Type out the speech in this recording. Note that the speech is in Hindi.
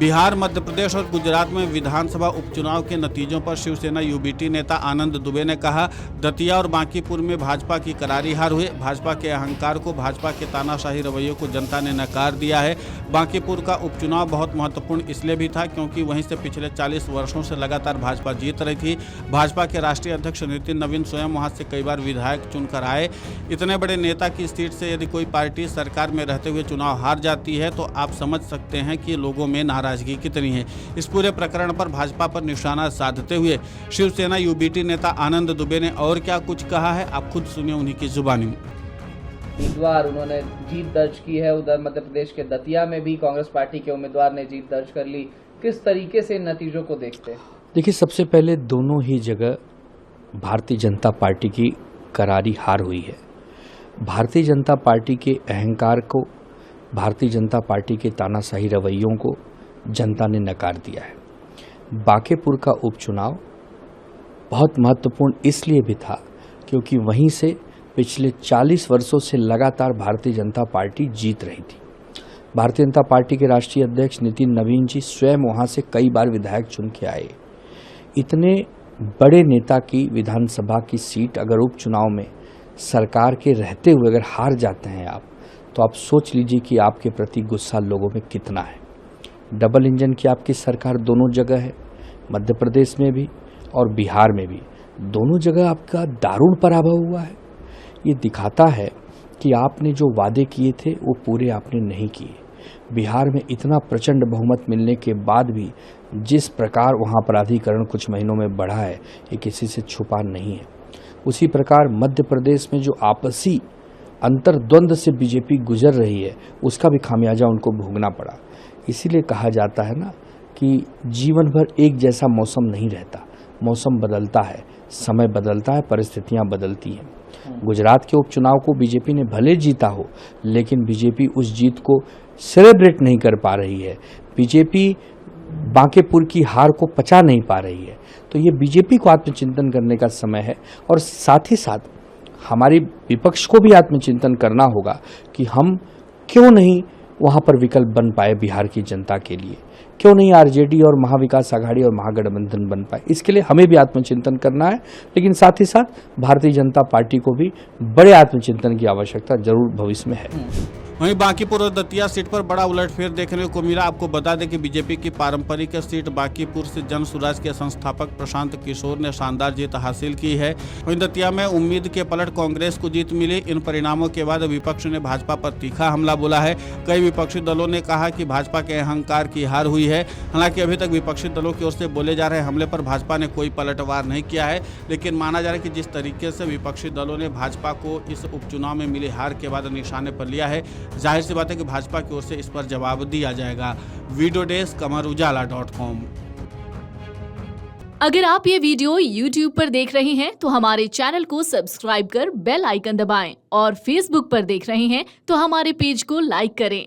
बिहार, मध्य प्रदेश और गुजरात में विधानसभा उपचुनाव के नतीजों पर शिवसेना यूबीटी नेता आनंद दुबे ने कहा, दतिया और बांकीपुर में भाजपा की करारी हार हुई। भाजपा के अहंकार को, भाजपा के तानाशाही रवैये को जनता ने नकार दिया है। बांकीपुर का उपचुनाव बहुत महत्वपूर्ण इसलिए भी था क्योंकि वहीं से पिछले 40 वर्षों से लगातार भाजपा जीत रही थी। भाजपा के राष्ट्रीय अध्यक्ष नितिन नवीन स्वयं वहां से कई बार विधायक चुनकर आए। इतने बड़े नेता की सीट से यदि कोई पार्टी सरकार में रहते हुए चुनाव हार जाती है तो आप समझ सकते हैं कि लोगों में नाराजगी कितनी है। इस पूरे प्रकरण पर भाजपा पर निशाना साधते हुए शिवसेना यूबीटी नेता आनंद दुबे ने और क्या कुछ कहा है, आप खुद सुनिए उन्हीं की जुबानी में। उम्मीदवार उन्होंने जीत दर्ज की है। उधर मध्य प्रदेश के दतिया में भी कांग्रेस पार्टी के उम्मीदवार ने जीत दर्ज कर ली। किस तरीके से इन नतीजों को देखते हैं? देखिए, सबसे पहले दोनों ही जगह भारतीय जनता पार्टी की करारी हार हुई है। भारतीय जनता पार्टी के अहंकार को, भारतीय जनता पार्टी के तानाशाही रवैयों को जनता ने नकार दिया है। बांकीपुर का उपचुनाव बहुत महत्वपूर्ण इसलिए भी था क्योंकि वहीं से पिछले 40 वर्षों से लगातार भारतीय जनता पार्टी जीत रही थी। भारतीय जनता पार्टी के राष्ट्रीय अध्यक्ष नितिन नवीन जी स्वयं वहां से कई बार विधायक चुन के आए। इतने बड़े नेता की विधानसभा की सीट अगर उपचुनाव में सरकार के रहते हुए अगर हार जाते हैं आप, तो आप सोच लीजिए कि आपके प्रति गुस्सा लोगों में कितना है। डबल इंजन की आपकी सरकार दोनों जगह है, मध्य प्रदेश में भी और बिहार में भी। दोनों जगह आपका दारुण पराभव हुआ है। ये दिखाता है कि आपने जो वादे किए थे वो पूरे आपने नहीं किए। बिहार में इतना प्रचंड बहुमत मिलने के बाद भी जिस प्रकार वहाँ अपराधीकरण कुछ महीनों में बढ़ा है, ये किसी से छुपा नहीं है। उसी प्रकार मध्य प्रदेश में जो आपसी अंतर्द्वंद से बीजेपी गुजर रही है, उसका भी खामियाजा उनको भोगना पड़ा। इसीलिए कहा जाता है ना कि जीवन भर एक जैसा मौसम नहीं रहता, मौसम बदलता है, समय बदलता है, परिस्थितियां बदलती हैं। गुजरात के उपचुनाव को बीजेपी ने भले जीता हो, लेकिन बीजेपी उस जीत को सेलिब्रेट नहीं कर पा रही है। बीजेपी बांकीपुर की हार को पचा नहीं पा रही है। तो ये बीजेपी को आत्मचिंतन करने का समय है और साथ ही साथ हमारी विपक्ष को भी आत्मचिंतन करना होगा कि हम क्यों नहीं वहाँ पर विकल्प बन पाए बिहार की जनता के लिए, क्यों नहीं आरजेडी और महाविकास आघाड़ी और महागठबंधन बन पाए। इसके लिए हमें भी आत्मचिंतन करना है, लेकिन साथ ही साथ भारतीय जनता पार्टी को भी बड़े आत्मचिंतन की आवश्यकता जरूर भविष्य में है। वहीं बांकीपुर और दतिया सीट पर बड़ा उलटफेर देखने को मिला। आपको बता दें कि बीजेपी की पारंपरिक सीट बांकीपुर से जन सुराज के संस्थापक प्रशांत किशोर ने शानदार जीत हासिल की है। वहीं दतिया में उम्मीद के पलट कांग्रेस को जीत मिली। इन परिणामों के बाद विपक्ष ने भाजपा पर तीखा हमला बोला है। कई विपक्षी दलों ने कहा कि भाजपा के अहंकार की हार हुई है। हालांकि अभी तक विपक्षी दलों की ओर से बोले जा रहे हमले पर भाजपा ने कोई पलटवार नहीं किया है, लेकिन माना जा रहा है कि जिस तरीके से विपक्षी दलों ने भाजपा को इस उपचुनाव में मिली हार के बाद निशाने पर लिया है, जाहिर सी बात है कि भाजपा की ओर से इस पर जवाब दिया जाएगा। Video desk amarujala.com। अगर आप ये वीडियो YouTube पर देख रहे हैं तो हमारे चैनल को सब्सक्राइब कर बेल आइकन दबाएं और Facebook पर देख रहे हैं तो हमारे पेज को लाइक करें।